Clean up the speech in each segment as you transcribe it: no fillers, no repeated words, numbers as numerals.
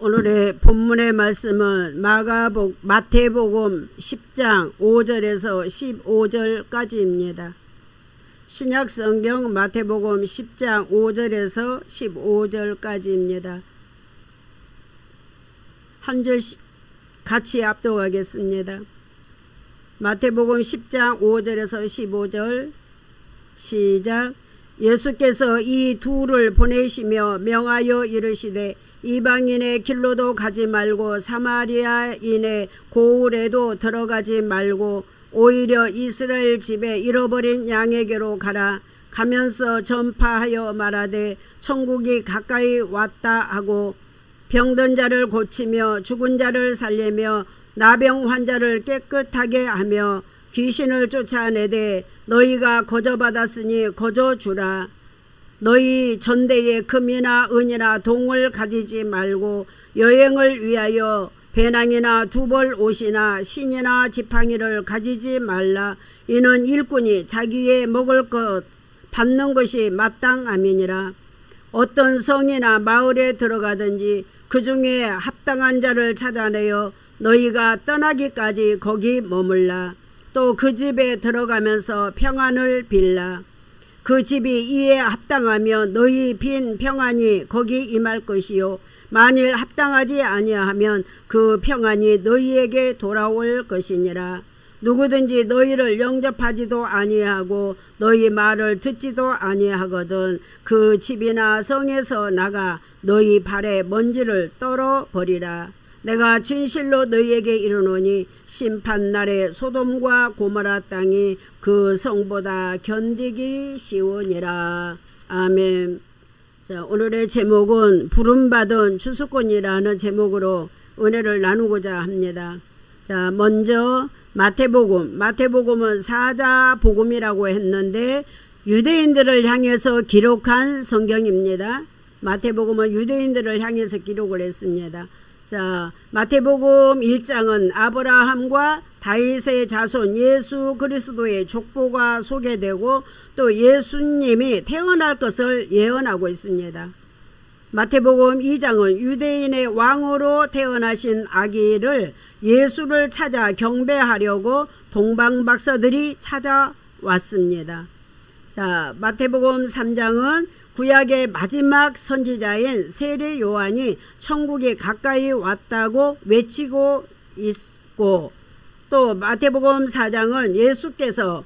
오늘의 본문의 말씀은 마태복음 10장 5절에서 15절까지입니다. 신약성경 마태복음 10장 5절에서 15절까지입니다. 한 절씩 같이 압독하겠습니다. 마태복음 10장 5절에서 15절 시작. 예수께서 이 둘을 보내시며 명하여 이르시되 이방인의 길로도 가지 말고 사마리아인의 고을에도 들어가지 말고 오히려 이스라엘 집에 잃어버린 양에게로 가라. 가면서 전파하여 말하되 천국이 가까이 왔다 하고 병든 자를 고치며 죽은 자를 살리며 나병 환자를 깨끗하게 하며 귀신을 쫓아내되 너희가 거저받았으니 거저주라. 너희 전대에 금이나 은이나 동을 가지지 말고 여행을 위하여 배낭이나 두벌 옷이나 신이나 지팡이를 가지지 말라. 이는 일꾼이 자기의 먹을 것 받는 것이 마땅함이니라. 어떤 성이나 마을에 들어가든지 그 중에 합당한 자를 찾아내어 너희가 떠나기까지 거기 머물라. 또 그 집에 들어가면서 평안을 빌라. 그 집이 이에 합당하면 너희 빈 평안이 거기 임할 것이요 만일 합당하지 아니하면 그 평안이 너희에게 돌아올 것이니라. 누구든지 너희를 영접하지도 아니하고 너희 말을 듣지도 아니하거든 그 집이나 성에서 나가 너희 발에 먼지를 떨어버리라. 내가 진실로 너희에게 이르노니 심판날에 소돔과 고모라 땅이 그 성보다 견디기 쉬우니라. 아멘. 자, 오늘의 제목은 부름받은 추수꾼이라는 제목으로 은혜를 나누고자 합니다. 자, 먼저 마태복음은 사자복음이라고 했는데 유대인들을 향해서 기록한 성경입니다. 마태복음은 유대인들을 향해서 기록을 했습니다. 자, 마태복음 1장은 아브라함과 다윗의 자손 예수 그리스도의 족보가 소개되고 또 예수님이 태어날 것을 예언하고 있습니다. 마태복음 2장은 유대인의 왕으로 태어나신 아기를 예수를 찾아 경배하려고 동방박사들이 찾아왔습니다. 자, 마태복음 3장은 구약의 마지막 선지자인 세례 요한이 천국이 가까이 왔다고 외치고 있고 또 마태복음 4장은 예수께서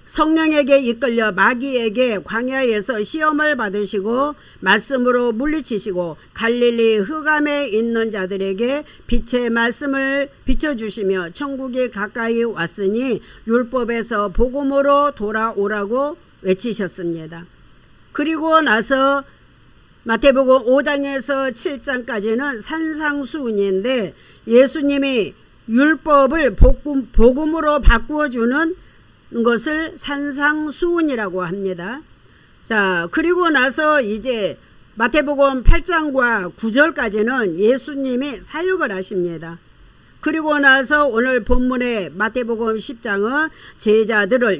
성령에게 이끌려 마귀에게 광야에서 시험을 받으시고 말씀으로 물리치시고 갈릴리 흑암에 있는 자들에게 빛의 말씀을 비춰주시며 천국이 가까이 왔으니 율법에서 복음으로 돌아오라고 외치셨습니다. 그리고 나서 마태복음 5장에서 7장까지는 산상수훈인데 예수님이 율법을 복음으로 바꾸어주는 것을 산상수훈이라고 합니다. 자, 그리고 나서 이제 마태복음 8장과 9절까지는 예수님이 사역을 하십니다. 그리고 나서 오늘 본문의 마태복음 10장은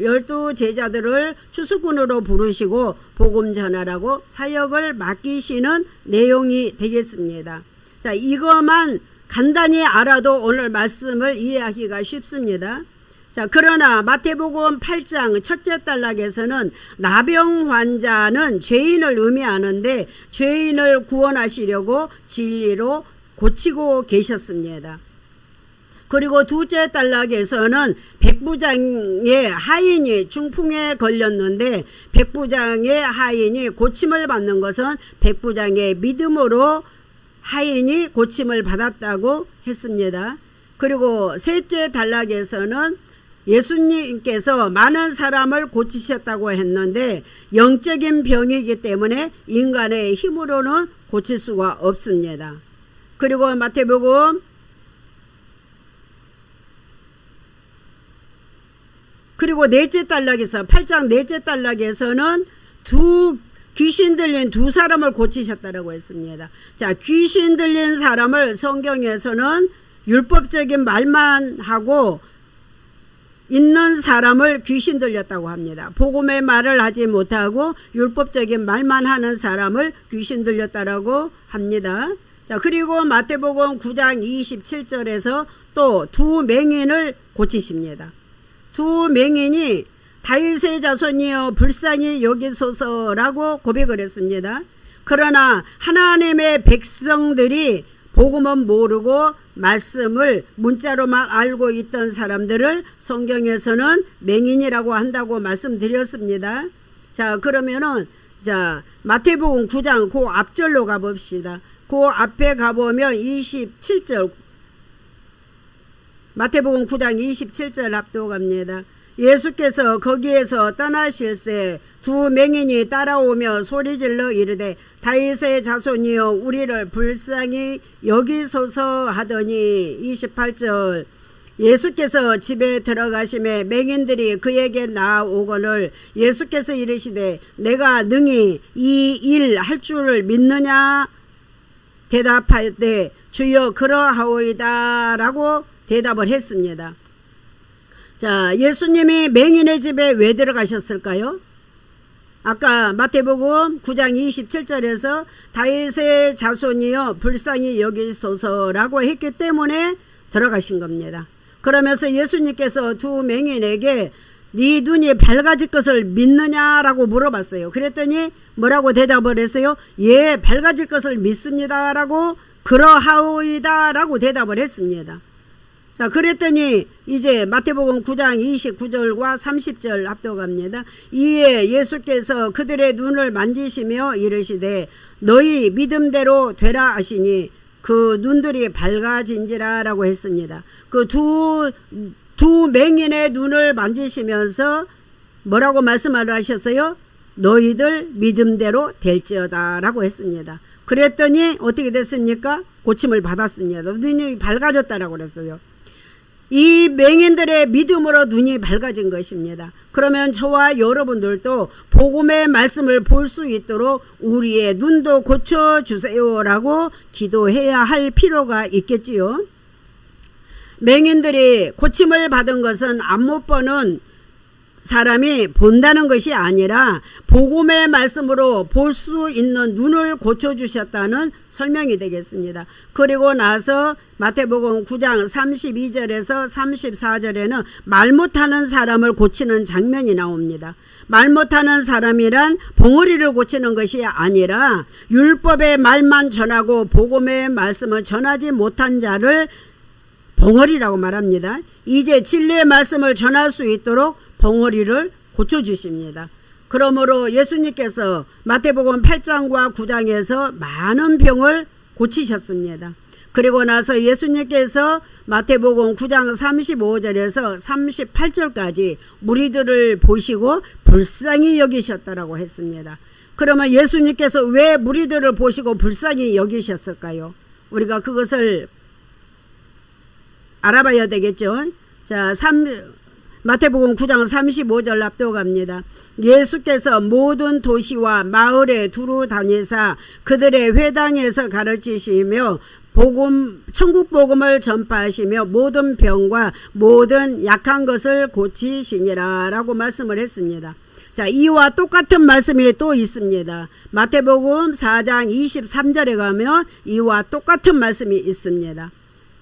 열두 제자들을 추수꾼으로 부르시고 복음 전하라고 사역을 맡기시는 내용이 되겠습니다. 자, 이것만 간단히 알아도 오늘 말씀을 이해하기가 쉽습니다. 자, 그러나 마태복음 8장 첫째 단락에서는 나병 환자는 죄인을 의미하는데 죄인을 구원하시려고 진리로 고치고 계셨습니다. 그리고 두째 단락에서는 백부장의 하인이 중풍에 걸렸는데 백부장의 하인이 고침을 받는 것은 백부장의 믿음으로 하인이 고침을 받았다고 했습니다. 그리고 셋째 단락에서는 예수님께서 많은 사람을 고치셨다고 했는데 영적인 병이기 때문에 인간의 힘으로는 고칠 수가 없습니다. 그리고 그리고 넷째 단락에서 8장 넷째 단락에서는 귀신 들린 두 사람을 고치셨다고 했습니다. 자, 귀신 들린 사람을 성경에서는 율법적인 말만 하고 있는 사람을 귀신 들렸다고 합니다. 복음의 말을 하지 못하고 율법적인 말만 하는 사람을 귀신 들렸다고 합니다. 자, 그리고 마태복음 9장 27절에서 또 두 맹인을 고치십니다. 두 맹인이 다윗의 자손이여 불쌍히 여기소서라고 고백을 했습니다. 그러나 하나님의 백성들이 복음은 모르고 말씀을 문자로만 알고 있던 사람들을 성경에서는 맹인이라고 한다고 말씀드렸습니다. 자, 그러면은 자, 마태복음 9장 그 앞절로 가봅시다. 그 앞에 가보면 27절, 마태복음 9장 27절 앞도 갑니다. 예수께서 거기에서 떠나실새 두 맹인이 따라오며 소리질러 이르되 다윗의 자손이여 우리를 불쌍히 여기소서 하더니 28절 예수께서 집에 들어가심에 맹인들이 그에게 나아오거늘 예수께서 이르시되 내가 능히 이 일 할 줄을 믿느냐 대답하되 주여 그러하오이다 라고 대답을 했습니다. 자, 예수님이 맹인의 집에 왜 들어가셨을까요? 아까 마태복음 9장 27절에서 다윗의 자손이여 불쌍히 여기소서라고 했기 때문에 들어가신 겁니다. 그러면서 예수님께서 두 맹인에게 네 눈이 밝아질 것을 믿느냐라고 물어봤어요. 그랬더니 뭐라고 대답을 했어요? 예, 밝아질 것을 믿습니다라고 그러하오이다라고 대답을 했습니다. 자, 그랬더니 이제 마태복음 9장 29절과 30절 앞도갑니다. 이에 예수께서 그들의 눈을 만지시며 이르시되 너희 믿음대로 되라 하시니 그 눈들이 밝아진지라 라고 했습니다. 그 두 맹인의 눈을 만지시면서 뭐라고 말씀을 하셨어요? 너희들 믿음대로 될지어다 라고 했습니다. 그랬더니 어떻게 됐습니까? 고침을 받았습니다. 눈이 밝아졌다라고 그랬어요. 이 맹인들의 믿음으로 눈이 밝아진 것입니다. 그러면 저와 여러분들도 복음의 말씀을 볼 수 있도록 우리의 눈도 고쳐주세요라고 기도해야 할 필요가 있겠지요. 맹인들이 고침을 받은 것은 안 못 보는 사람이 본다는 것이 아니라 복음의 말씀으로 볼 수 있는 눈을 고쳐주셨다는 설명이 되겠습니다. 그리고 나서 마태복음 9장 32절에서 34절에는 말 못하는 사람을 고치는 장면이 나옵니다. 말 못하는 사람이란 봉어리를 고치는 것이 아니라 율법의 말만 전하고 복음의 말씀을 전하지 못한 자를 봉어리라고 말합니다. 이제 진리의 말씀을 전할 수 있도록 봉어리를 고쳐주십니다. 그러므로 예수님께서 마태복음 8장과 9장에서 많은 병을 고치셨습니다. 그리고 나서 예수님께서 마태복음 9장 35절에서 38절까지 무리들을 보시고 불쌍히 여기셨다라고 했습니다. 그러면 예수님께서 왜 무리들을 보시고 불쌍히 여기셨을까요? 우리가 그것을 알아봐야 되겠죠. 자, 마태복음 9장 35절 앞도갑니다. 예수께서 모든 도시와 마을에 두루 다니사 그들의 회당에서 가르치시며 천국 복음을 전파하시며 모든 병과 모든 약한 것을 고치시니라 라고 말씀을 했습니다. 자, 이와 똑같은 말씀이 또 있습니다. 마태복음 4장 23절에 가면 이와 똑같은 말씀이 있습니다.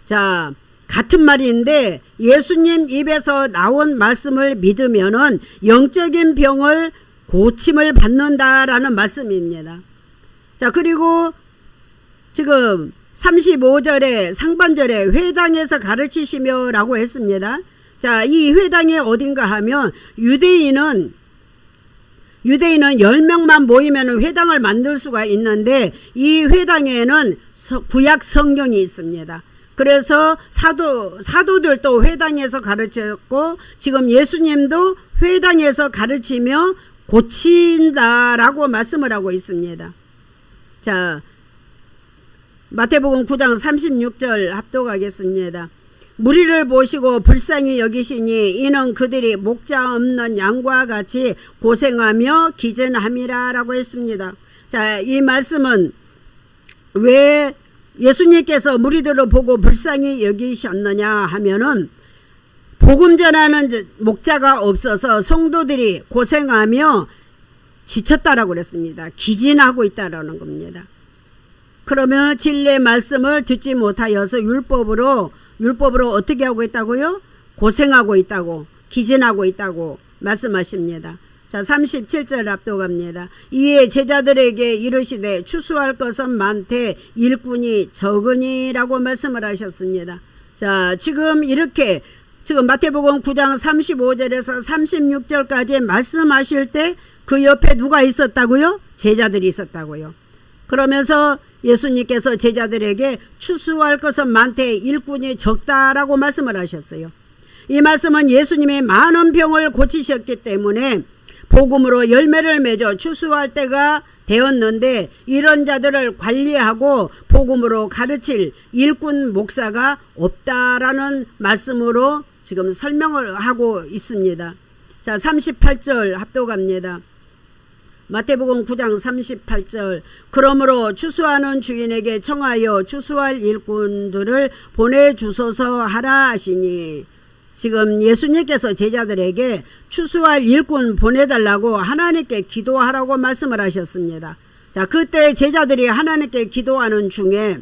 자, 같은 말인데 예수님 입에서 나온 말씀을 믿으면은 영적인 병을 고침을 받는다라는 말씀입니다. 자, 그리고 지금 35절에 상반절에 회당에서 가르치시며 라고 했습니다. 자, 이 회당이 어딘가 하면 유대인은 10명만 모이면 회당을 만들 수가 있는데 이 회당에는 구약 성경이 있습니다. 그래서 사도들도 회당에서 가르쳤고 지금 예수님도 회당에서 가르치며 고친다라고 말씀을 하고 있습니다. 자, 마태복음 9장 36절 합독하겠습니다. 무리를 보시고 불쌍히 여기시니 이는 그들이 목자 없는 양과 같이 고생하며 기전함이라 라고 했습니다. 자, 이 말씀은 왜 예수님께서 무리들을 보고 불쌍히 여기셨느냐 하면은 복음 전하는 목자가 없어서 성도들이 고생하며 지쳤다라고 그랬습니다. 기진하고 있다라는 겁니다. 그러면 진리의 말씀을 듣지 못하여서 율법으로 어떻게 하고 있다고요? 고생하고 있다고, 기진하고 있다고 말씀하십니다. 자, 37절 앞도갑니다. 이에 제자들에게 이르시되 추수할 것은 많되 일꾼이 적으니라고 말씀을 하셨습니다. 자, 지금 마태복음 9장 35절에서 36절까지 말씀하실 때 그 옆에 누가 있었다고요? 제자들이 있었다고요. 그러면서 예수님께서 제자들에게 추수할 것은 많되 일꾼이 적다라고 말씀을 하셨어요. 이 말씀은 예수님이 많은 병을 고치셨기 때문에 복음으로 열매를 맺어 추수할 때가 되었는데 이런 자들을 관리하고 복음으로 가르칠 일꾼 목사가 없다라는 말씀으로 지금 설명을 하고 있습니다. 자, 38절 합독합니다. 마태복음 9장 38절 그러므로 추수하는 주인에게 청하여 추수할 일꾼들을 보내주소서 하라 하시니, 지금 예수님께서 제자들에게 추수할 일꾼 보내달라고 하나님께 기도하라고 말씀을 하셨습니다. 자, 그때 제자들이 하나님께 기도하는 중에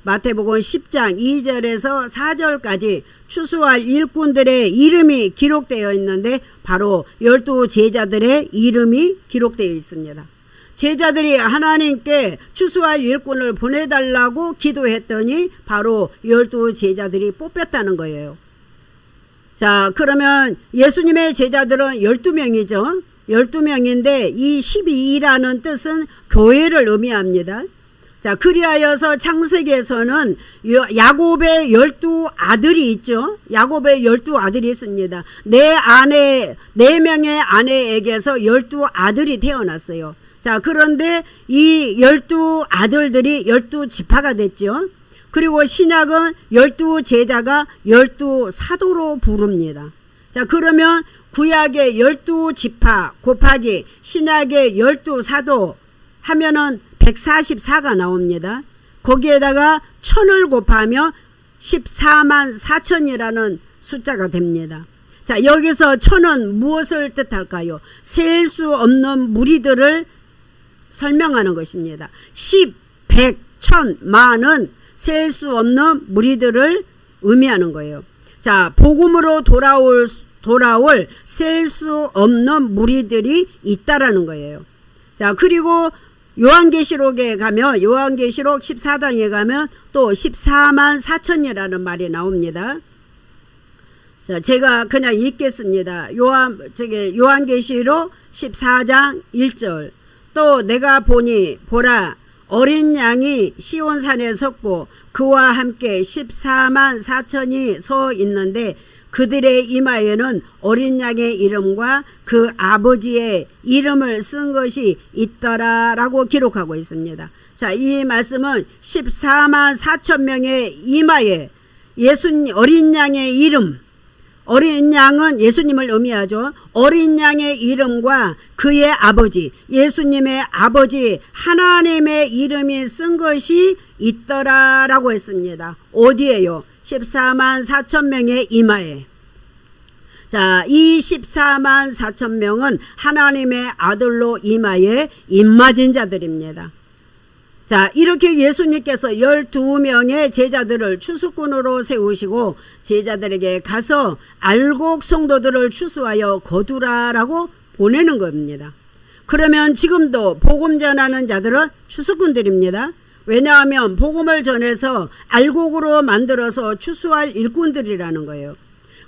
마태복음 10장 2절에서 4절까지 추수할 일꾼들의 이름이 기록되어 있는데 바로 12 제자들의 이름이 기록되어 있습니다. 제자들이 하나님께 추수할 일꾼을 보내달라고 기도했더니 바로 12 제자들이 뽑혔다는 거예요. 자, 그러면 예수님의 제자들은 12명이죠. 12명인데 이 12라는 뜻은 교회를 의미합니다. 자, 그리하여서 창세기에서는 야곱의 12아들이 있죠. 야곱의 12아들이 있습니다. 네 명의 아내에게서 12아들이 태어났어요. 자, 그런데 이 12아들들이 12지파가 됐죠. 그리고 신약은 12 제자가 12 사도로 부릅니다. 자, 그러면 구약의 12지파 곱하기 신약의 12 사도 하면은 144가 나옵니다. 거기에다가 1000을 곱하면 14만 4천이라는 숫자가 됩니다. 자, 여기서 1000은 무엇을 뜻할까요? 셀 수 없는 무리들을 설명하는 것입니다. 10, 100, 1000, 만은 셀 수 없는 무리들을 의미하는 거예요. 자, 복음으로 돌아올 셀 수 없는 무리들이 있다라는 거예요. 자, 그리고 요한계시록에 가면 요한계시록 14장에 가면 또 14만 4천이라는 말이 나옵니다. 자, 제가 그냥 읽겠습니다. 요한계시록 14장 1절 또 내가 보라 어린 양이 시온산에 섰고 그와 함께 14만 4천이 서 있는데 그들의 이마에는 어린 양의 이름과 그 아버지의 이름을 쓴 것이 있더라 라고 기록하고 있습니다. 자, 이 말씀은 14만 4천 명의 이마에 어린 양의 이름, 어린 양은 예수님을 의미하죠. 어린 양의 이름과 그의 아버지, 예수님의 아버지 하나님의 이름이 쓴 것이 있더라 라고 했습니다. 어디에요? 14만 4천 명의 이마에. 자, 이 14만 4천 명은 하나님의 아들로 이마에 입맞은 자들입니다. 자, 이렇게 예수님께서 12명의 제자들을 추수꾼으로 세우시고 제자들에게 가서 알곡 성도들을 추수하여 거두라라고 보내는 겁니다. 그러면 지금도 복음 전하는 자들은 추수꾼들입니다. 왜냐하면 복음을 전해서 알곡으로 만들어서 추수할 일꾼들이라는 거예요.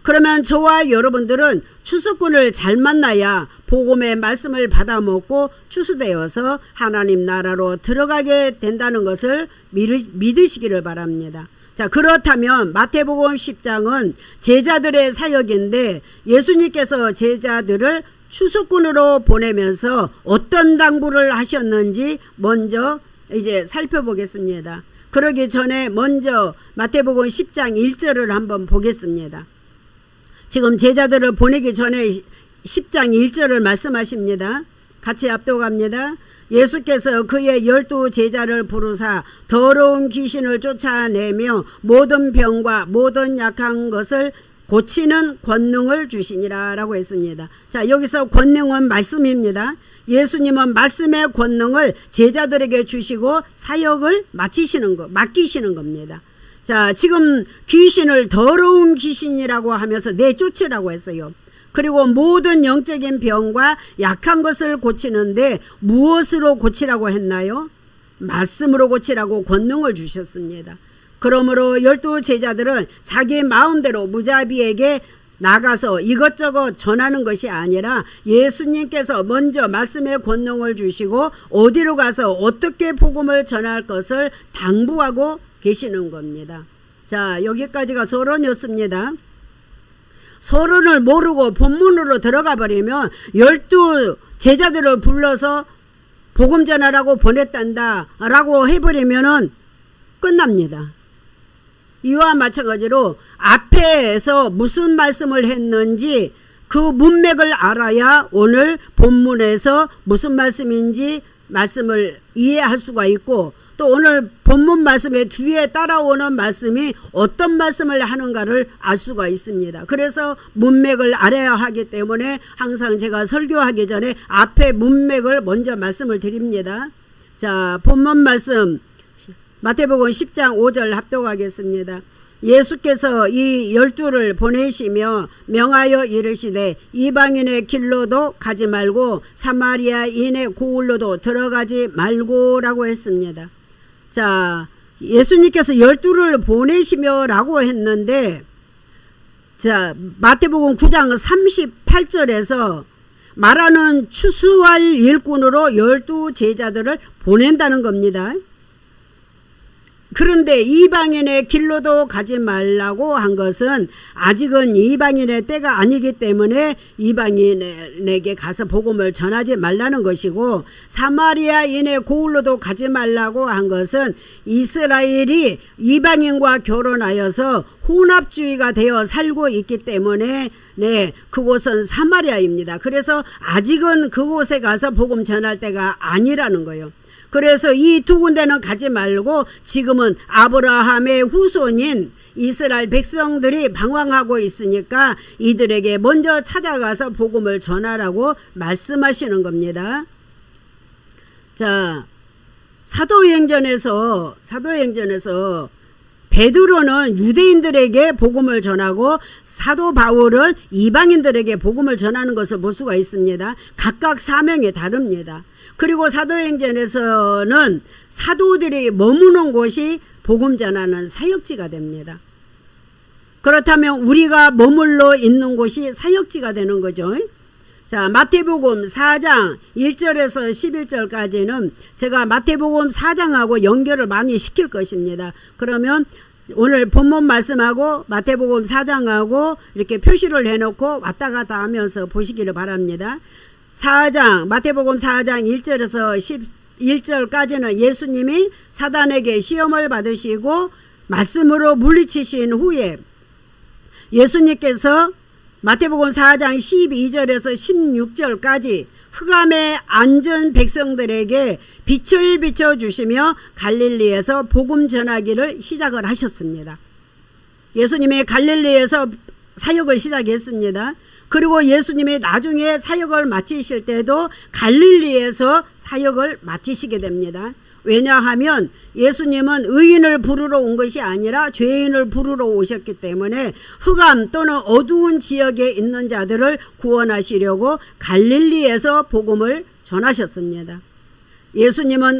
그러면 저와 여러분들은 추수꾼을 잘 만나야 복음의 말씀을 받아먹고 추수되어서 하나님 나라로 들어가게 된다는 것을 믿으시기를 바랍니다. 자, 그렇다면 마태복음 10장은 제자들의 사역인데 예수님께서 제자들을 추수꾼으로 보내면서 어떤 당부를 하셨는지 먼저 이제 살펴보겠습니다. 그러기 전에 먼저 마태복음 10장 1절을 한번 보겠습니다. 지금 제자들을 보내기 전에 10장 1절을 말씀하십니다. 같이 압독합니다. 예수께서 그의 12 제자를 부르사 더러운 귀신을 쫓아내며 모든 병과 모든 약한 것을 고치는 권능을 주시니라 라고 했습니다. 자, 여기서 권능은 말씀입니다. 예수님은 말씀의 권능을 제자들에게 주시고 사역을 맡기시는 겁니다. 자, 지금 귀신을 더러운 귀신이라고 하면서 내쫓으라고 했어요. 그리고 모든 영적인 병과 약한 것을 고치는데 무엇으로 고치라고 했나요? 말씀으로 고치라고 권능을 주셨습니다. 그러므로 12 제자들은 자기 마음대로 무자비에게 나가서 이것저것 전하는 것이 아니라 예수님께서 먼저 말씀의 권능을 주시고 어디로 가서 어떻게 복음을 전할 것을 당부하고 계시는 겁니다. 자, 여기까지가 서론이었습니다. 서론을 모르고 본문으로 들어가 버리면 12 제자들을 불러서 복음 전하라고 보냈단다 라고 해버리면은 끝납니다. 이와 마찬가지로 앞에서 무슨 말씀을 했는지 그 문맥을 알아야 오늘 본문에서 무슨 말씀인지 말씀을 이해할 수가 있고, 또 오늘 본문 말씀의 뒤에 따라오는 말씀이 어떤 말씀을 하는가를 알 수가 있습니다. 그래서 문맥을 알아야 하기 때문에 항상 제가 설교하기 전에 앞에 문맥을 먼저 말씀을 드립니다. 자, 본문 말씀 마태복음 10장 5절 합독하겠습니다. 예수께서 이 12를 보내시며 명하여 이르시되 이방인의 길로도 가지 말고 사마리아인의 고을로도 들어가지 말고 라고 했습니다. 자, 예수님께서 12를 보내시며 라고 했는데, 자, 마태복음 9장 38절에서 말하는 추수할 일꾼으로 12 제자들을 보낸다는 겁니다. 그런데 이방인의 길로도 가지 말라고 한 것은 아직은 이방인의 때가 아니기 때문에 이방인에게 가서 복음을 전하지 말라는 것이고, 사마리아인의 고을로도 가지 말라고 한 것은 이스라엘이 이방인과 결혼하여서 혼합주의가 되어 살고 있기 때문에 그곳은 사마리아입니다. 그래서 아직은 그곳에 가서 복음 전할 때가 아니라는 거예요. 그래서 이 두 군데는 가지 말고 지금은 아브라함의 후손인 이스라엘 백성들이 방황하고 있으니까 이들에게 먼저 찾아가서 복음을 전하라고 말씀하시는 겁니다. 자, 사도행전에서 베드로는 유대인들에게 복음을 전하고 사도 바울은 이방인들에게 복음을 전하는 것을 볼 수가 있습니다. 각각 사명이 다릅니다. 그리고 사도행전에서는 사도들이 머무는 곳이 복음 전하는 사역지가 됩니다. 그렇다면 우리가 머물러 있는 곳이 사역지가 되는 거죠. 자, 마태복음 4장 1절에서 11절까지는 제가 마태복음 4장하고 연결을 많이 시킬 것입니다. 그러면 오늘 본문 말씀하고 마태복음 4장하고 이렇게 표시를 해놓고 왔다 갔다 하면서 보시기를 바랍니다. 4장 마태복음 4장 1절에서 11절까지는 예수님이 사단에게 시험을 받으시고 말씀으로 물리치신 후에 예수님께서 마태복음 4장 12절에서 16절까지 흑암에 앉은 백성들에게 빛을 비춰주시며 갈릴리에서 복음 전하기를 시작을 하셨습니다. 예수님이 갈릴리에서 사역을 시작했습니다. 그리고 예수님이 나중에 사역을 마치실 때도 갈릴리에서 사역을 마치시게 됩니다. 왜냐하면 예수님은 의인을 부르러 온 것이 아니라 죄인을 부르러 오셨기 때문에 흑암 또는 어두운 지역에 있는 자들을 구원하시려고 갈릴리에서 복음을 전하셨습니다. 예수님은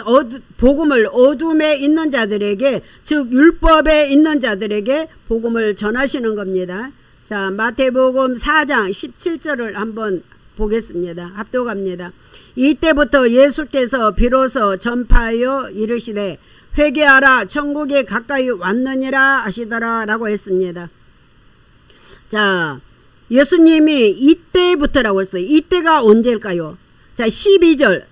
복음을 어둠에 있는 자들에게, 즉 율법에 있는 자들에게 복음을 전하시는 겁니다. 자, 마태복음 4장 17절을 한번 보겠습니다. 합독합니다. 이때부터 예수께서 비로소 전파하여 이르시되 회개하라 천국이 가까이 왔느니라 하시더라 라고 했습니다. 자, 예수님이 이때부터라고 했어요. 이때가 언제일까요? 자, 12절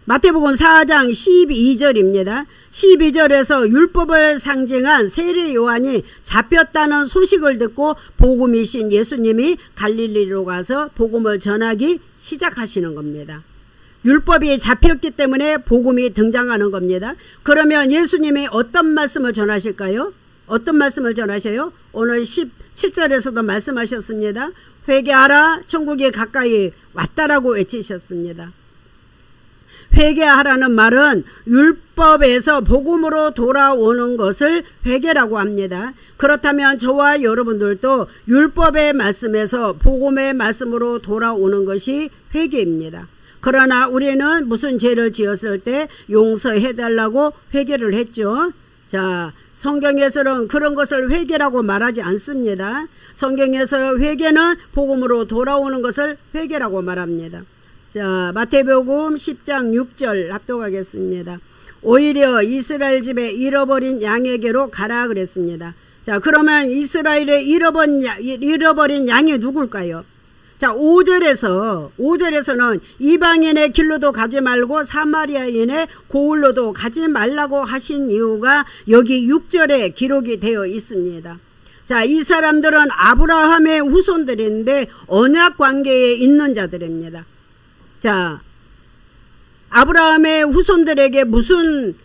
마태복음 4장 12절입니다. 12절에서 율법을 상징한 세례 요한이 잡혔다는 소식을 듣고 복음이신 예수님이 갈릴리로 가서 복음을 전하기 시작하시는 겁니다. 율법이 잡혔기 때문에 복음이 등장하는 겁니다. 그러면 예수님이 어떤 말씀을 전하실까요? 어떤 말씀을 전하셔요? 오늘 17절에서도 말씀하셨습니다. 회개하라 천국이 가까이 왔다라고 외치셨습니다. 회개하라는 말은 율법에서 복음으로 돌아오는 것을 회개라고 합니다. 그렇다면 저와 여러분들도 율법의 말씀에서 복음의 말씀으로 돌아오는 것이 회개입니다. 그러나 우리는 무슨 죄를 지었을 때 용서해달라고 회개를 했죠. 자, 성경에서는 그런 것을 회개라고 말하지 않습니다. 성경에서 회개는 복음으로 돌아오는 것을 회개라고 말합니다. 자, 마태복음 10장 6절 합독하겠습니다. 오히려 이스라엘 집에 잃어버린 양에게로 가라 그랬습니다. 자, 그러면 이스라엘의 잃어버린 양이 누굴까요? 자, 5절에서는 이방인의 길로도 가지 말고 사마리아인의 고을로도 가지 말라고 하신 이유가 여기 6절에 기록이 되어 있습니다. 자, 이 사람들은 아브라함의 후손들인데 언약 관계에 있는 자들입니다. 자, 아브라함의 후손들에게 무슨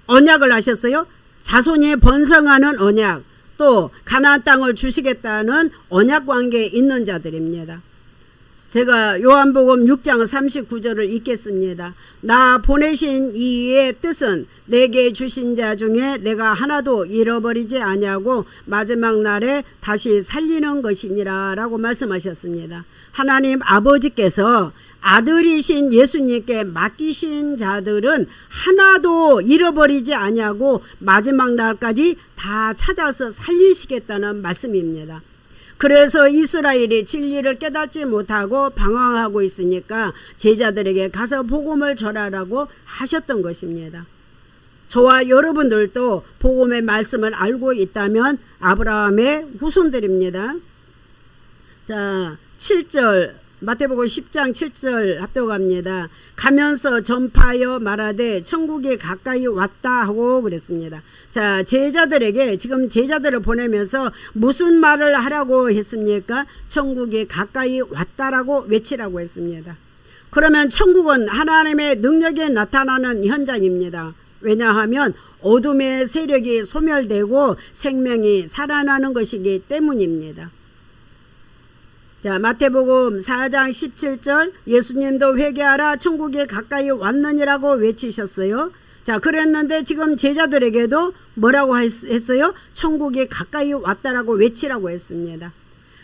언약을 하셨어요? 자손이 번성하는 언약, 또 가나안 땅을 주시겠다는 언약 관계에 있는 자들입니다. 제가 요한복음 6장 39절을 읽겠습니다. 나 보내신 이의 뜻은 내게 주신 자 중에 내가 하나도 잃어버리지 아니하고 마지막 날에 다시 살리는 것이니라 라고 말씀하셨습니다. 하나님 아버지께서 아들이신 예수님께 맡기신 자들은 하나도 잃어버리지 아니하고 마지막 날까지 다 찾아서 살리시겠다는 말씀입니다. 그래서 이스라엘이 진리를 깨닫지 못하고 방황하고 있으니까 제자들에게 가서 복음을 전하라고 하셨던 것입니다. 저와 여러분들도 복음의 말씀을 알고 있다면 아브라함의 후손들입니다. 자, 7절 마태복음 10장 7절 합독합니다. 가면서 전파하여 말하되 천국이 가까이 왔다 하고 그랬습니다. 자, 제자들에게 지금 제자들을 보내면서 무슨 말을 하라고 했습니까? 천국이 가까이 왔다라고 외치라고 했습니다. 그러면 천국은 하나님의 능력에 나타나는 현장입니다. 왜냐하면 어둠의 세력이 소멸되고 생명이 살아나는 것이기 때문입니다. 자, 마태복음 4장 17절 예수님도 회개하라 천국이 가까이 왔느니라고 외치셨어요. 자, 그랬는데 지금 제자들에게도 뭐라고 했어요? 천국이 가까이 왔다라고 외치라고 했습니다.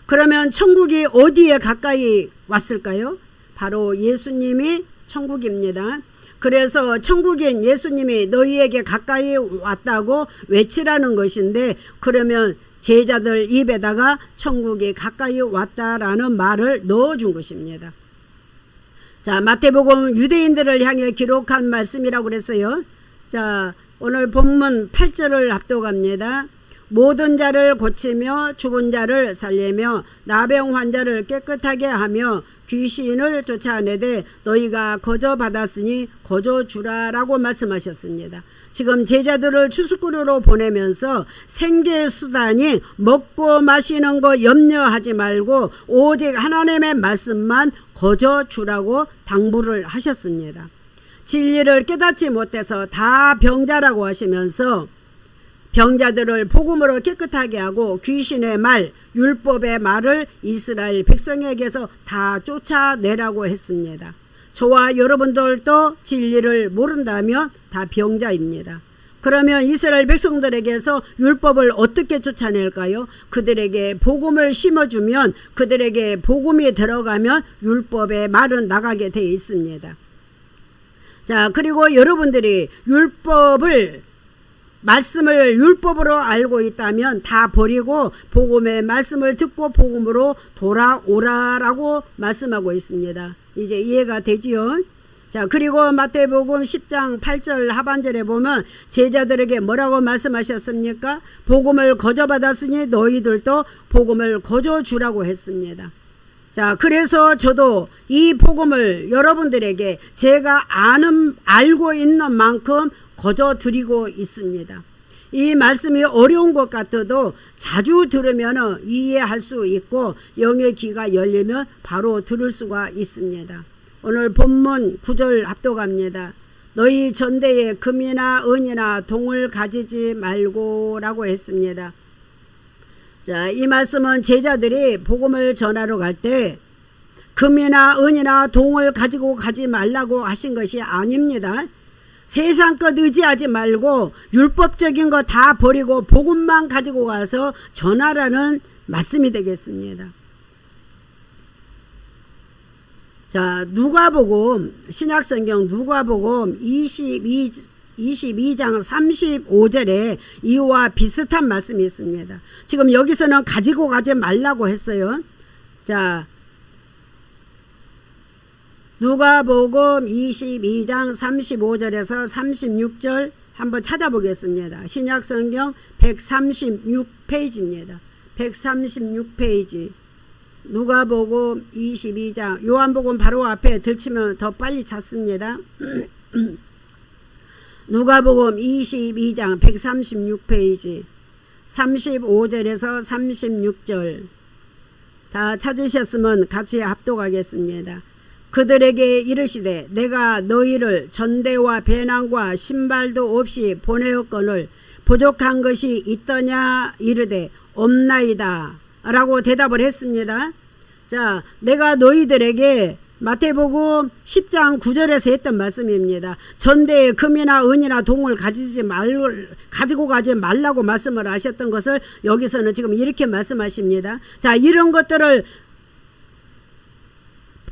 그러면 천국이 어디에 가까이 왔을까요? 바로 예수님이 천국입니다. 그래서 천국인 예수님이 너희에게 가까이 왔다고 외치라는 것인데, 그러면 제자들 입에다가 천국이 가까이 왔다라는 말을 넣어준 것입니다. 자, 마태복음 유대인들을 향해 기록한 말씀이라고 그랬어요. 자, 오늘 본문 8절을 합독합니다. 모든 자를 고치며 죽은 자를 살리며 나병 환자를 깨끗하게 하며 귀신을 쫓아내되 너희가 거저 받았으니 거저 주라라고 말씀하셨습니다. 지금 제자들을 추수꾼으로 보내면서 생계의 수단이 먹고 마시는 거 염려하지 말고 오직 하나님의 말씀만 거저 주라고 당부를 하셨습니다. 진리를 깨닫지 못해서 다 병자라고 하시면서 병자들을 복음으로 깨끗하게 하고 귀신의 말, 율법의 말을 이스라엘 백성에게서 다 쫓아내라고 했습니다. 저와 여러분들도 진리를 모른다면 다 병자입니다. 그러면 이스라엘 백성들에게서 율법을 어떻게 쫓아낼까요? 그들에게 복음을 심어주면, 그들에게 복음이 들어가면 율법의 말은 나가게 되어 있습니다. 자, 그리고 여러분들이 말씀을 율법으로 알고 있다면 다 버리고 복음의 말씀을 듣고 복음으로 돌아오라라고 말씀하고 있습니다. 이제 이해가 되지요? 자, 그리고 마태복음 10장 8절 하반절에 보면 제자들에게 뭐라고 말씀하셨습니까? 복음을 거저 받았으니 너희들도 복음을 거저 주라고 했습니다. 자, 그래서 저도 이 복음을 여러분들에게 제가 알고 있는 만큼 거저 드리고 있습니다. 이 말씀이 어려운 것 같아도 자주 들으면 이해할 수 있고 영의 귀가 열리면 바로 들을 수가 있습니다. 오늘 본문 9절 합독합니다. 너희 전대에 금이나 은이나 동을 가지지 말고 라고 했습니다. 자, 이 말씀은 제자들이 복음을 전하러 갈 때 금이나 은이나 동을 가지고 가지 말라고 하신 것이 아닙니다. 세상 것 의지하지 말고 율법적인 거 다 버리고 복음만 가지고 가서 전하라는 말씀이 되겠습니다. 자, 누가복음, 신약성경 누가복음 22장 35절에 이와 비슷한 말씀이 있습니다. 지금 여기서는 가지고 가지 말라고 했어요. 자, 누가복음 22장 35절에서 36절 한번 찾아보겠습니다. 신약성경 136페이지입니다. 136페이지. 누가복음 22장, 요한복음 바로 앞에 들치면 더 빨리 찾습니다. 누가복음 22장 136페이지 35절에서 36절 다 찾으셨으면 같이 합독하겠습니다. 그들에게 이르시되 내가 너희를 전대와 배낭과 신발도 없이 보내었거늘 부족한 것이 있더냐 이르되 없나이다 라고 대답을 했습니다. 자, 내가 너희들에게 마태복음 10장 9절에서 했던 말씀입니다. 전대에 금이나 은이나 동을 가지고 가지 말라고 말씀을 하셨던 것을 여기서는 지금 이렇게 말씀하십니다. 자, 이런 것들을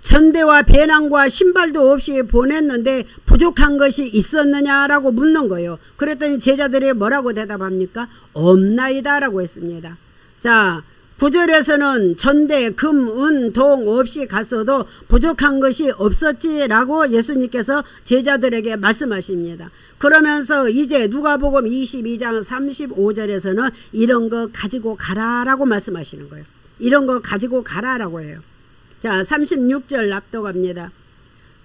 전대와 배낭과 신발도 없이 보냈는데 부족한 것이 있었느냐라고 묻는 거예요. 그랬더니 제자들이 뭐라고 대답합니까? 없나이다 라고 했습니다. 자, 9절에서는 전대, 금, 은, 동 없이 갔어도 부족한 것이 없었지라고 예수님께서 제자들에게 말씀하십니다. 그러면서 이제 누가복음 22장 35절에서는 이런 거 가지고 가라라고 말씀하시는 거예요. 이런 거 가지고 가라라고 해요. 자, 36절 납독합니다.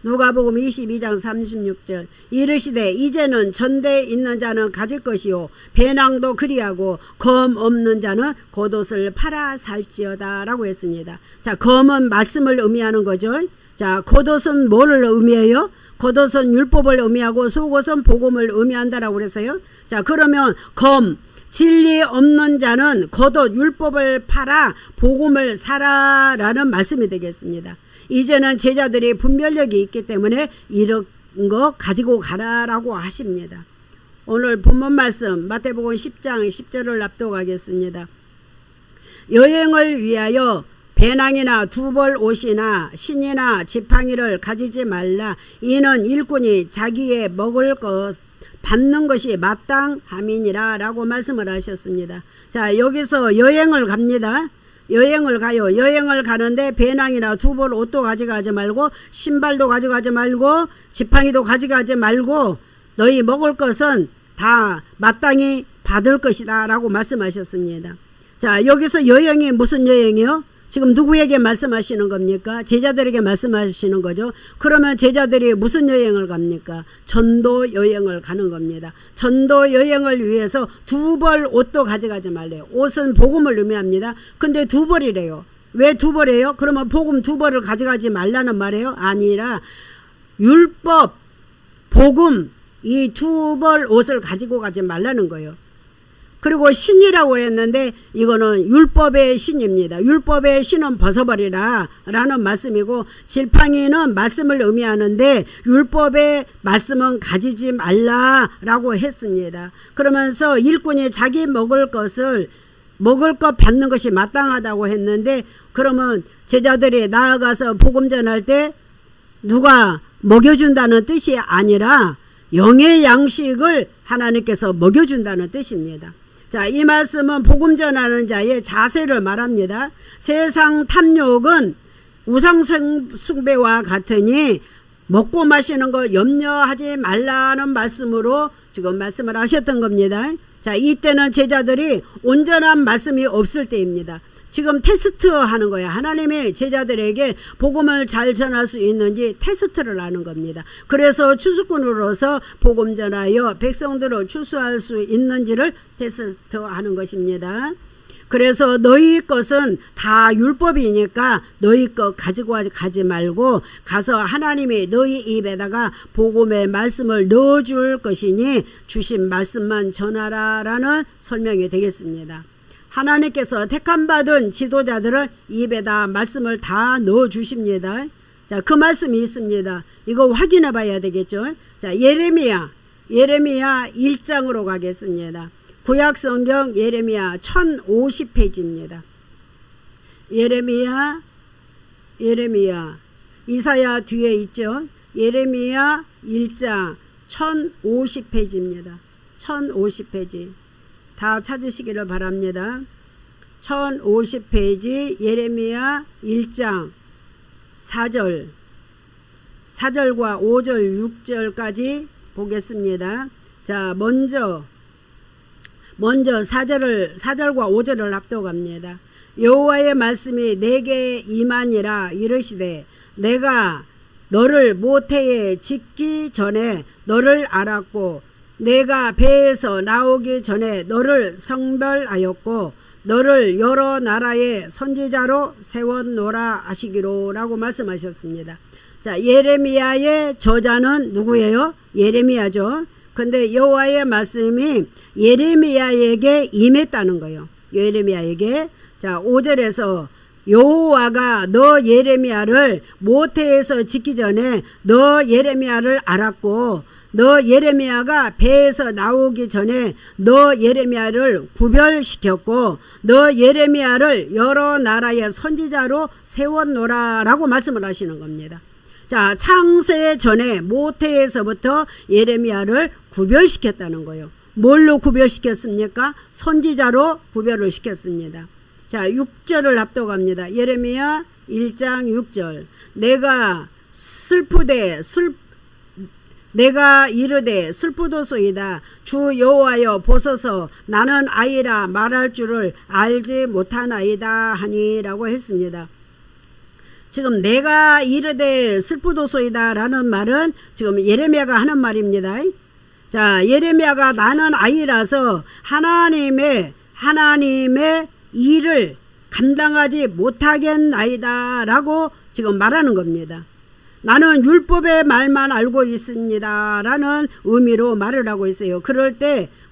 누가복음 22장 36절 이르시되 이제는 전대에 있는 자는 가질 것이요 배낭도 그리하고 검 없는 자는 겉옷을 팔아 살지어다 라고 했습니다. 자, 검은 말씀을 의미하는 거죠. 자, 겉옷은 뭐를 의미해요? 겉옷은 율법을 의미하고 속옷은 복음을 의미한다라고 그랬어요. 자, 그러면 검 진리 없는 자는 겉옷 율법을 팔아 복음을 사라라는 말씀이 되겠습니다. 이제는 제자들이 분별력이 있기 때문에 이런 거 가지고 가라라고 하십니다. 오늘 본문 말씀 마태복음 10장 10절을 납독하겠습니다. 여행을 위하여 배낭이나 두벌 옷이나 신이나 지팡이를 가지지 말라. 이는 일꾼이 자기의 먹을 것 받는 것이 마땅함이니라 라고 말씀을 하셨습니다. 자, 여기서 여행을 갑니다. 여행을 가요. 여행을 가는데 배낭이나 두벌 옷도 가져가지 말고 신발도 가져가지 말고 지팡이도 가져가지 말고 너희 먹을 것은 다 마땅히 받을 것이다 라고 말씀하셨습니다. 자, 여기서 여행이 무슨 여행이요? 지금 누구에게 말씀하시는 겁니까? 제자들에게 말씀하시는 거죠. 그러면 제자들이 무슨 여행을 갑니까? 전도 여행을 가는 겁니다. 전도 여행을 위해서 두벌 옷도 가져가지 말래요. 옷은 복음을 의미합니다. 근데 두벌이래요. 왜 두벌이에요? 그러면 복음 두벌을 가져가지 말라는 말이에요? 아니라 율법, 복음 이 두벌 옷을 가지고 가지 말라는 거예요. 그리고 신이라고 했는데 이거는 율법의 신입니다. 율법의 신은 벗어버리라 라는 말씀이고 지팡이는 말씀을 의미하는데 율법의 말씀은 가지지 말라라고 했습니다. 그러면서 일꾼이 자기 먹을 것 받는 것이 마땅하다고 했는데 그러면 제자들이 나아가서 복음 전할 때 누가 먹여준다는 뜻이 아니라 영의 양식을 하나님께서 먹여준다는 뜻입니다. 자, 이 말씀은 복음 전하는 자의 자세를 말합니다. 세상 탐욕은 우상 숭배와 같으니 먹고 마시는 거 염려하지 말라는 말씀으로 지금 말씀을 하셨던 겁니다. 자, 이때는 제자들이 온전한 말씀이 없을 때입니다. 지금 테스트 하는 거야. 하나님의 제자들에게 복음을 잘 전할 수 있는지 테스트를 하는 겁니다. 그래서 추수꾼으로서 복음 전하여 백성들을 추수할 수 있는지를 테스트하는 것입니다. 그래서 너희 것은 다 율법이니까 너희 것 가지고 가지 말고 가서 하나님이 너희 입에다가 복음의 말씀을 넣어줄 것이니 주신 말씀만 전하라 라는 설명이 되겠습니다. 하나님께서 택함받은 지도자들을 입에다 말씀을 다 넣어주십니다. 자, 그 말씀이 있습니다. 이거 확인해 봐야 되겠죠. 자, 예레미야 1장으로 가겠습니다. 구약성경 예레미야 1050페이지입니다. 예레미야 이사야 뒤에 있죠. 예레미야 1장 1050페이지입니다. 1050페이지 다 찾으시기를 바랍니다. 1050페이지 예레미야 1장 4절과 5절 6절까지 보겠습니다. 자, 먼저 4절과 5절을 합독합니다. 여호와의 말씀이 내게 임하니라 이르시되 내가 너를 모태에 짓기 전에 너를 알았고 내가 배에서 나오기 전에 너를 성별하였고 너를 여러 나라의 선지자로 세웠노라 하시기로 라고 말씀하셨습니다. 자, 예레미야의 저자는 누구예요? 예레미야죠. 근데 여호와의 말씀이 예레미야에게 임했다는 거예요. 예레미야에게. 자, 5절에서 여호와가 너 예레미야를 모태에서 짓기 전에 너 예레미야를 알았고 너 예레미야가 배에서 나오기 전에 너 예레미야를 구별시켰고 너 예레미야를 여러 나라의 선지자로 세웠노라 라고 말씀을 하시는 겁니다. 자, 창세 전에 모태에서부터 예레미야를 구별시켰다는 거예요. 뭘로 구별시켰습니까? 선지자로 구별을 시켰습니다. 자, 6절을 합독합니다. 예레미야 1장 6절 내가 이르되 슬프도소이다. 주 여호와여 보소서 나는 아이라 말할 줄을 알지 못하나이다 하니라고 했습니다. 지금 내가 이르되 슬프도소이다 라는 말은 지금 예레미야가 하는 말입니다. 자, 예레미야가 나는 아이라서 하나님의 일을 감당하지 못하겠나이다 라고 지금 말하는 겁니다. 나는 율법의 말만 알고 있습니다 라는 의미로 말을 하고 있어요.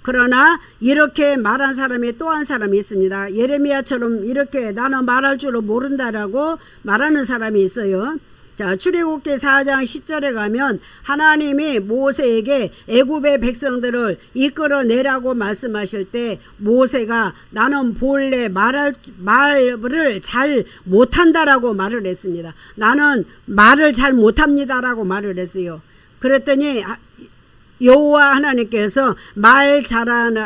그러나 이렇게 말한 사람이 또 한 사람이 있습니다. 예레미야처럼 이렇게 나는 말할 줄을 모른다라고 말하는 사람이 있어요. 자, 출애굽기 4장 10절에 가면 하나님이 모세에게 애굽의 백성들을 이끌어내라고 말씀하실 때 모세가 나는 본래 말을 잘 못한다라고 말을 했습니다. 나는 말을 잘 못합니다라고 말을 했어요. 그랬더니 여호와 하나님께서 말 잘하는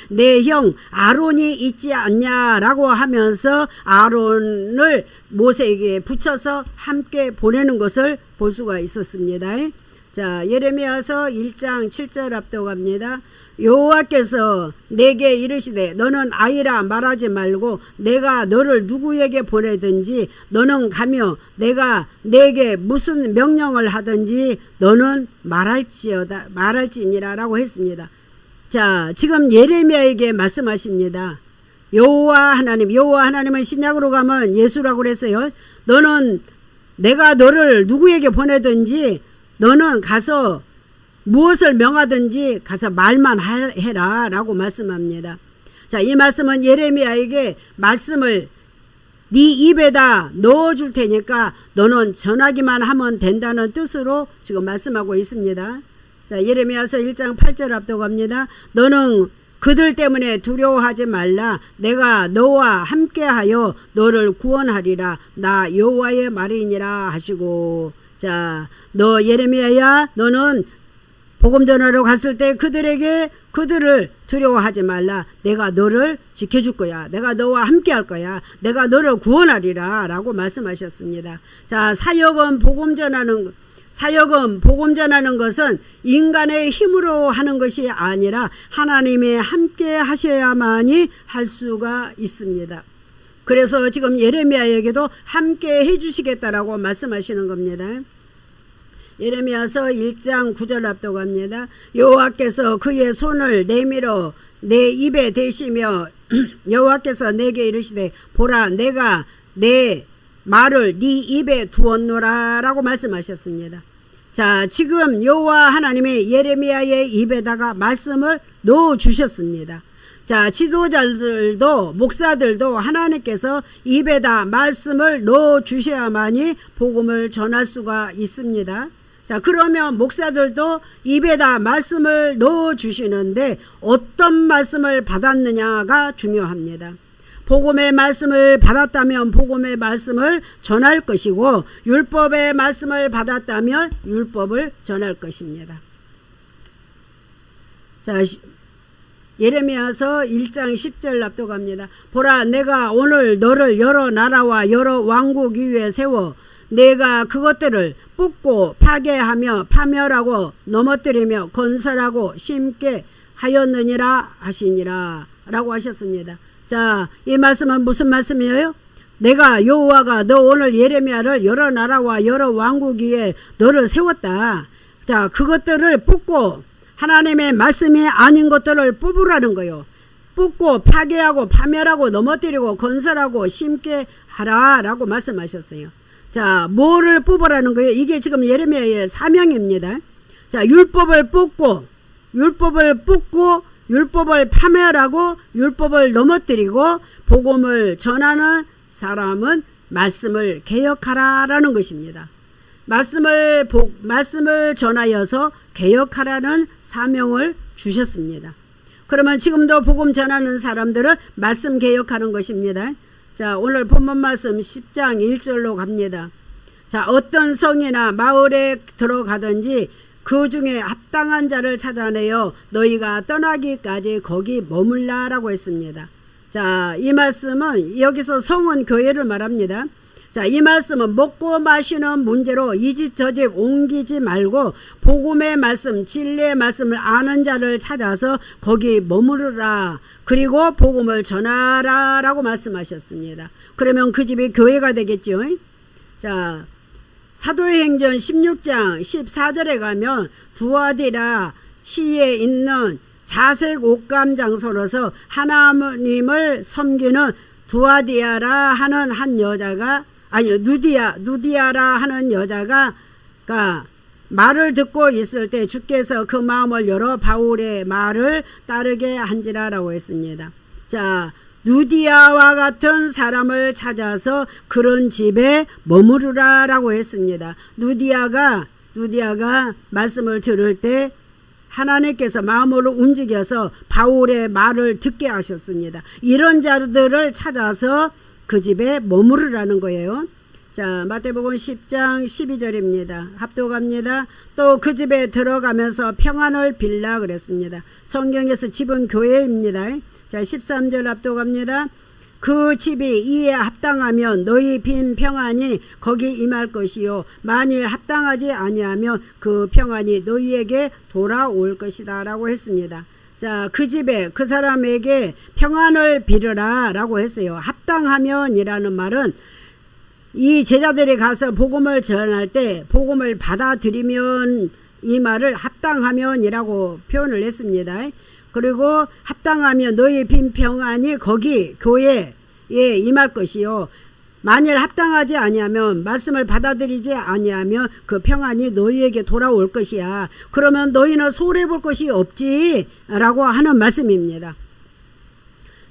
내 형 아론이 있지 않냐라고 하면서 아론을 모세에게 붙여서 함께 보내는 것을 볼 수가 있었습니다. 자, 예레미야서 1장 7절 합독합니다. 여호와께서 내게 이르시되 너는 아이라 말하지 말고 내가 너를 누구에게 보내든지 너는 가며 내가 내게 무슨 명령을 하든지 너는 말할지니라 라고 했습니다. 자, 지금 예레미야에게 말씀하십니다. 여호와 하나님은 신약으로 가면 예수라고 그랬어요. 내가 너를 누구에게 보내든지 너는 가서 무엇을 명하든지 가서 말만 해라 라고 말씀합니다. 자, 이 말씀은 예레미야에게 말씀을 네 입에다 넣어줄 테니까 너는 전하기만 하면 된다는 뜻으로 지금 말씀하고 있습니다. 자, 예레미야서 1장 8절 합독합니다. 너는 그들 때문에 두려워하지 말라. 내가 너와 함께하여 너를 구원하리라. 나 여호와의 말이니라 하시고. 자, 너 예레미야야, 너는 복음 전하러 갔을 때 그들을 두려워하지 말라. 내가 너를 지켜줄 거야. 내가 너와 함께 할 거야. 내가 너를 구원하리라 라고 말씀하셨습니다. 자, 사역은 복음 전하는 것은 인간의 힘으로 하는 것이 아니라 하나님이 함께 하셔야만이 할 수가 있습니다. 그래서 지금 예레미야에게도 함께 해주시겠다라고 말씀하시는 겁니다. 예레미야서 1장 9절 합독합니다. 여호와께서 그의 손을 내밀어 내 입에 대시며 여호와께서 내게 이르시되 보라 내가 내 말을 네 입에 두었노라 라고 말씀하셨습니다. 자, 지금 여호와 하나님이 예레미야의 입에다가 말씀을 넣어 주셨습니다. 자, 지도자들도 목사들도 하나님께서 입에다 말씀을 넣어 주셔야만이 복음을 전할 수가 있습니다. 자, 그러면 목사들도 입에다 말씀을 넣어 주시는데 어떤 말씀을 받았느냐가 중요합니다. 복음의 말씀을 받았다면 복음의 말씀을 전할 것이고 율법의 말씀을 받았다면 율법을 전할 것입니다. 자, 예레미야서 1장 10절 납독합니다. 보라 내가 오늘 너를 여러 나라와 여러 왕국 위에 세워 내가 그것들을 뽑고 파괴하며 파멸하고 넘어뜨리며 건설하고 심게 하였느니라 하시니라 라고 하셨습니다. 자, 이 말씀은 무슨 말씀이에요? 내가 여호와가 너 오늘 예레미야를 여러 나라와 여러 왕국 위에 너를 세웠다. 자, 그것들을 뽑고 하나님의 말씀이 아닌 것들을 뽑으라는 거요. 뽑고 파괴하고 파멸하고 넘어뜨리고 건설하고 심게 하라라고 말씀하셨어요. 자, 뭐를 뽑으라는 거예요? 이게 지금 예레미야의 사명입니다. 자, 율법을 뽑고 율법을 파멸하고 율법을 넘어뜨리고 복음을 전하는 사람은 말씀을 개혁하라라는 것입니다. 말씀을 전하여서 개혁하라는 사명을 주셨습니다. 그러면 지금도 복음 전하는 사람들은 말씀 개혁하는 것입니다. 자, 오늘 본문 말씀 10장 1절로 갑니다. 자, 어떤 성이나 마을에 들어가든지 그 중에 합당한 자를 찾아내어 너희가 떠나기까지 거기 머물라라고 했습니다. 자, 이 말씀은 여기서 성은 교회를 말합니다. 자, 이 말씀은 먹고 마시는 문제로 이 집 저 집 옮기지 말고 복음의 말씀, 진리의 말씀을 아는 자를 찾아서 거기 머무르라. 그리고 복음을 전하라 라고 말씀하셨습니다. 그러면 그 집이 교회가 되겠죠. 자, 사도행전 16장 14절에 가면 두아디라 시에 있는 자색 옷감 장소로서 하나님을 섬기는 두아디아라 하는 한 여자가 누디아라 하는 여자가 말을 듣고 있을 때 주께서 그 마음을 열어 바울의 말을 따르게 한지라라고 했습니다. 자, 누디아와 같은 사람을 찾아서 그런 집에 머무르라라고 했습니다. 누디아가 말씀을 들을 때 하나님께서 마음으로 움직여서 바울의 말을 듣게 하셨습니다. 이런 자들을 찾아서 그 집에 머무르라는 거예요. 자, 마태복음 10장 12절입니다. 합독합니다. 또 그 집에 들어가면서 평안을 빌라 그랬습니다. 성경에서 집은 교회입니다. 자, 13절 합독합니다. 그 집이 이에 합당하면 너희 빈 평안이 거기 임할 것이요 만일 합당하지 아니하면 그 평안이 너희에게 돌아올 것이다 라고 했습니다. 자, 그 집에 그 사람에게 평안을 빌으라 라고 했어요. 합당하면 이라는 말은 이 제자들이 가서 복음을 전할 때 복음을 받아들이면 이 말을 합당하면 이라고 표현을 했습니다. 그리고 합당하면 너희 빈 평안이 거기 교회에 임할 것이요 만일 합당하지 아니하면 말씀을 받아들이지 아니하면 그 평안이 너희에게 돌아올 것이야. 그러면 너희는 손해볼 것이 없지 라고 하는 말씀입니다.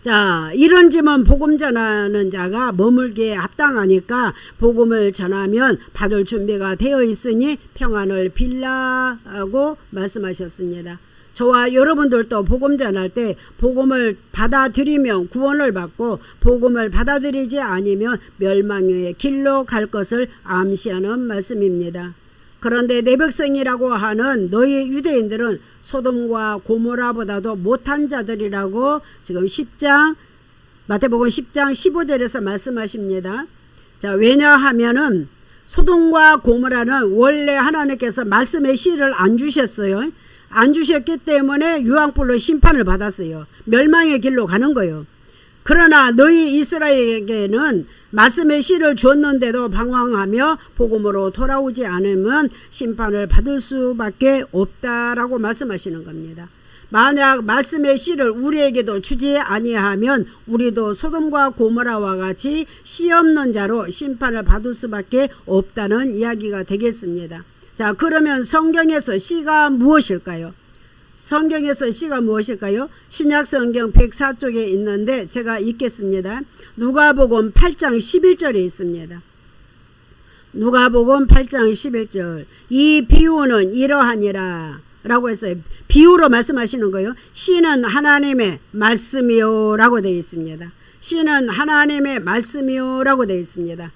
자, 이런 집은 복음 전하는 자가 머물기에 합당하니까 복음을 전하면 받을 준비가 되어 있으니 평안을 빌라고 말씀하셨습니다. 저와 여러분들도 복음 전할 때 복음을 받아들이면 구원을 받고 복음을 받아들이지 않으면 멸망의 길로 갈 것을 암시하는 말씀입니다. 그런데 내 백성이라고 하는 너희 유대인들은 소돔과 고모라보다도 못한 자들이라고 지금 마태복음 10장 15절에서 말씀하십니다. 자, 왜냐하면은 소돔과 고모라는 원래 하나님께서 말씀의 씨를 안 주셨어요. 안 주셨기 때문에 유황불로 심판을 받았어요. 멸망의 길로 가는 거예요. 그러나 너희 이스라엘에게는 말씀의 씨를 줬는데도 방황하며 복음으로 돌아오지 않으면 심판을 받을 수밖에 없다라고 말씀하시는 겁니다. 만약 말씀의 씨를 우리에게도 주지 아니하면 우리도 소돔과 고모라와 같이 씨 없는 자로 심판을 받을 수밖에 없다는 이야기가 되겠습니다. 자, 그러면 성경에서 씨가 무엇일까요? 성경에서 씨가 무엇일까요? 신약성경 104쪽에 있는데 제가 읽겠습니다. 누가복음 8장 11절에 있습니다. 누가복음 8장 11절. 이 비유는 이러하니라 라고 했어요. 비유로 말씀하시는 거예요. 씨는 하나님의 말씀이요 라고 되어 있습니다. 씨는 하나님의 말씀이요 라고 되어 있습니다.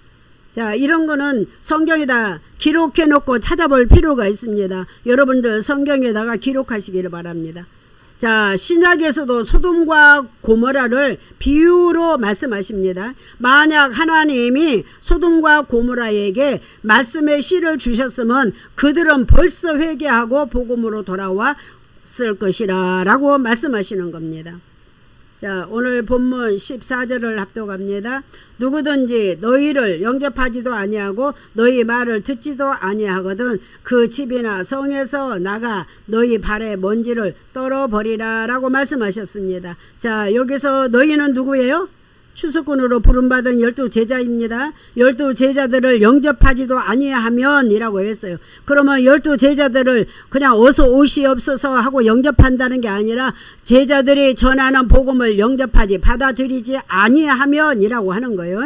자, 이런 거는 성경에다 기록해 놓고 찾아볼 필요가 있습니다. 여러분들 성경에다가 기록하시기를 바랍니다. 자, 신약에서도 소돔과 고모라를 비유로 말씀하십니다. 만약 하나님이 소돔과 고모라에게 말씀의 씨를 주셨으면 그들은 벌써 회개하고 복음으로 돌아왔을 것이라 라고 말씀하시는 겁니다. 자, 오늘 본문 14절을 합독합니다. 누구든지 너희를 영접하지도 아니하고 너희 말을 듣지도 아니하거든 그 집이나 성에서 나가 너희 발에 먼지를 떨어버리라 라고 말씀하셨습니다. 자, 여기서 너희는 누구예요? 추수꾼으로 부름받은 12제자입니다. 12제자들을 영접하지도 아니하면 이라고 했어요. 그러면 12제자들을 그냥 어서 오시옵소서 하고 영접한다는 게 아니라 제자들이 전하는 복음을 영접하지 받아들이지 아니하면 이라고 하는 거예요.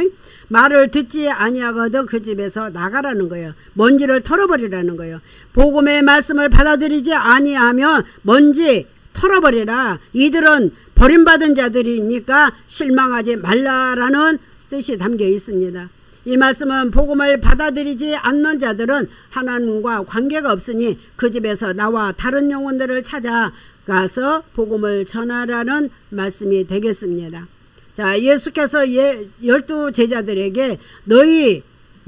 말을 듣지 아니하거든 그 집에서 나가라는 거예요. 먼지를 털어버리라는 거예요. 복음의 말씀을 받아들이지 아니하면 먼지 털어버리라. 이들은 버림받은 자들이니까 실망하지 말라라는 뜻이 담겨 있습니다. 이 말씀은 복음을 받아들이지 않는 자들은 하나님과 관계가 없으니 그 집에서 나와 다른 영혼들을 찾아가서 복음을 전하라는 말씀이 되겠습니다. 자, 예수께서 12제자들에게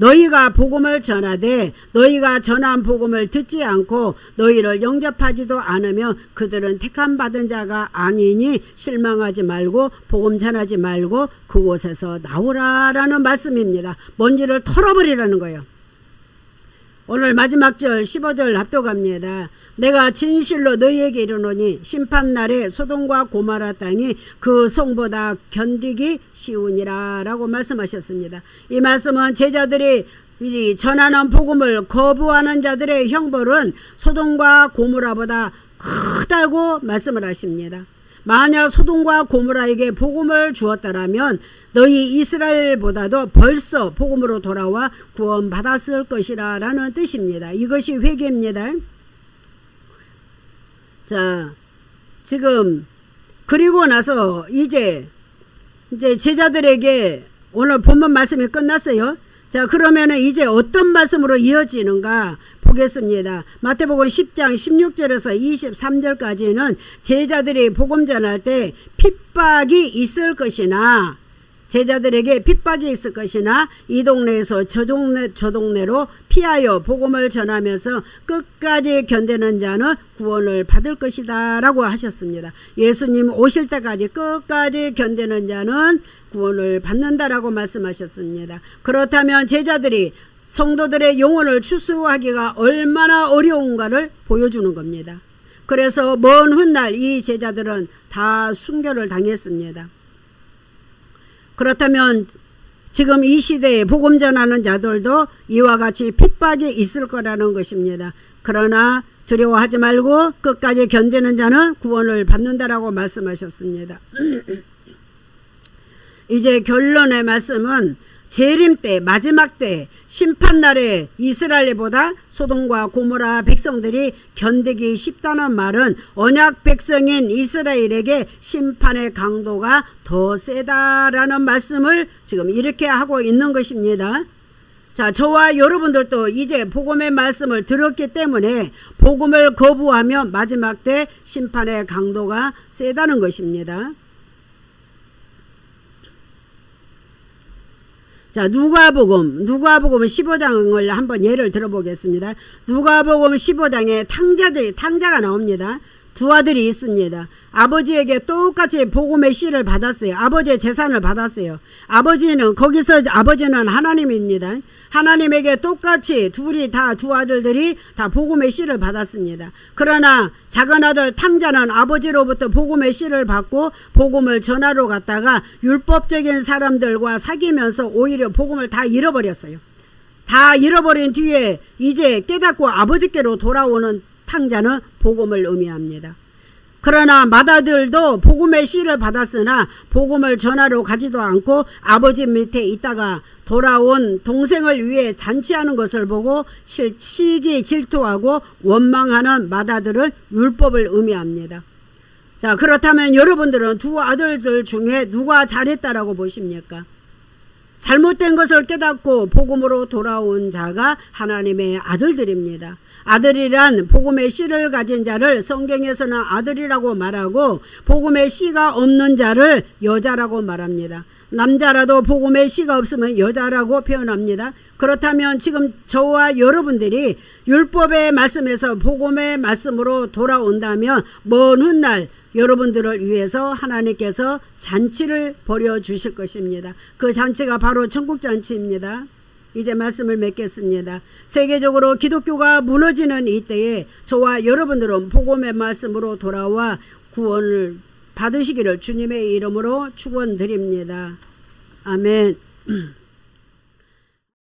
너희가 복음을 전하되 너희가 전한 복음을 듣지 않고 너희를 영접하지도 않으면 그들은 택함 받은 자가 아니니 실망하지 말고 복음 전하지 말고 그곳에서 나오라라는 말씀입니다. 먼지를 털어버리라는 거예요. 오늘 마지막 절 15절 합독합니다. 내가 진실로 너희에게 이르노니 심판날에 소돔과 고모라 땅이 그 성보다 견디기 쉬우니라 라고 말씀하셨습니다. 이 말씀은 제자들이 전하는 복음을 거부하는 자들의 형벌은 소돔과 고모라보다 크다고 말씀을 하십니다. 만약 소돔과 고모라에게 복음을 주었다라면 너희 이스라엘보다도 벌써 복음으로 돌아와 구원받았을 것이라 라는 뜻입니다. 이것이 회개입니다. 자, 지금 그리고 나서 이제 제자들에게 오늘 본문 말씀이 끝났어요. 자, 그러면은 이제 어떤 말씀으로 이어지는가 보겠습니다. 마태복음 10장 16절에서 23절까지는 제자들이 복음 전할 때 핍박이 있을 것이나 제자들에게 핍박이 있을 것이나 이 동네에서 저 동네로 피하여 복음을 전하면서 끝까지 견디는 자는 구원을 받을 것이다 라고 하셨습니다. 예수님 오실 때까지 끝까지 견디는 자는 구원을 받는다라고 말씀하셨습니다. 그렇다면 제자들이 성도들의 영혼을 추수하기가 얼마나 어려운가를 보여주는 겁니다. 그래서 먼 훗날 이 제자들은 다 순교를 당했습니다. 그렇다면 지금 이 시대에 복음 전하는 자들도 이와 같이 핍박이 있을 거라는 것입니다. 그러나 두려워하지 말고 끝까지 견디는 자는 구원을 받는다라고 말씀하셨습니다. 이제 결론의 말씀은 재림 때 마지막 때 심판날에 이스라엘보다 소돔과 고모라 백성들이 견디기 쉽다는 말은 언약 백성인 이스라엘에게 심판의 강도가 더 세다라는 말씀을 지금 이렇게 하고 있는 것입니다. 자, 저와 여러분들도 이제 복음의 말씀을 들었기 때문에 복음을 거부하면 마지막 때 심판의 강도가 세다는 것입니다. 자, 누가복음 15장을 한번 예를 들어보겠습니다. 누가복음 15장에 탕자가 나옵니다. 두 아들이 있습니다. 아버지에게 똑같이 복음의 씨를 받았어요. 아버지의 재산을 받았어요. 아버지는 하나님입니다. 하나님에게 똑같이 두 아들들이 다 복음의 씨를 받았습니다. 그러나 작은 아들 탕자는 아버지로부터 복음의 씨를 받고 복음을 전하러 갔다가 율법적인 사람들과 사귀면서 오히려 복음을 다 잃어버렸어요. 다 잃어버린 뒤에 이제 깨닫고 아버지께로 돌아오는 탕자는 복음을 의미합니다. 그러나 맏아들도 복음의 씨를 받았으나 복음을 전하러 가지도 않고 아버지 밑에 있다가 돌아온 동생을 위해 잔치하는 것을 보고 시기 질투하고 원망하는 맏아들은 율법을 의미합니다. 자, 그렇다면 여러분들은 두 아들들 중에 누가 잘했다라고 보십니까? 잘못된 것을 깨닫고 복음으로 돌아온 자가 하나님의 아들들입니다. 아들이란 복음의 씨를 가진 자를 성경에서는 아들이라고 말하고 복음의 씨가 없는 자를 여자라고 말합니다. 남자라도 복음의 씨가 없으면 여자라고 표현합니다. 그렇다면 지금 저와 여러분들이 율법의 말씀에서 복음의 말씀으로 돌아온다면 먼 훗날 여러분들을 위해서 하나님께서 잔치를 벌여주실 것입니다. 그 잔치가 바로 천국잔치입니다. 이제 말씀을 맺겠습니다. 세계적으로 기독교가 무너지는 이때에 저와 여러분들은 복음의 말씀으로 돌아와 구원을 받으시기를 주님의 이름으로 축원드립니다. 아멘.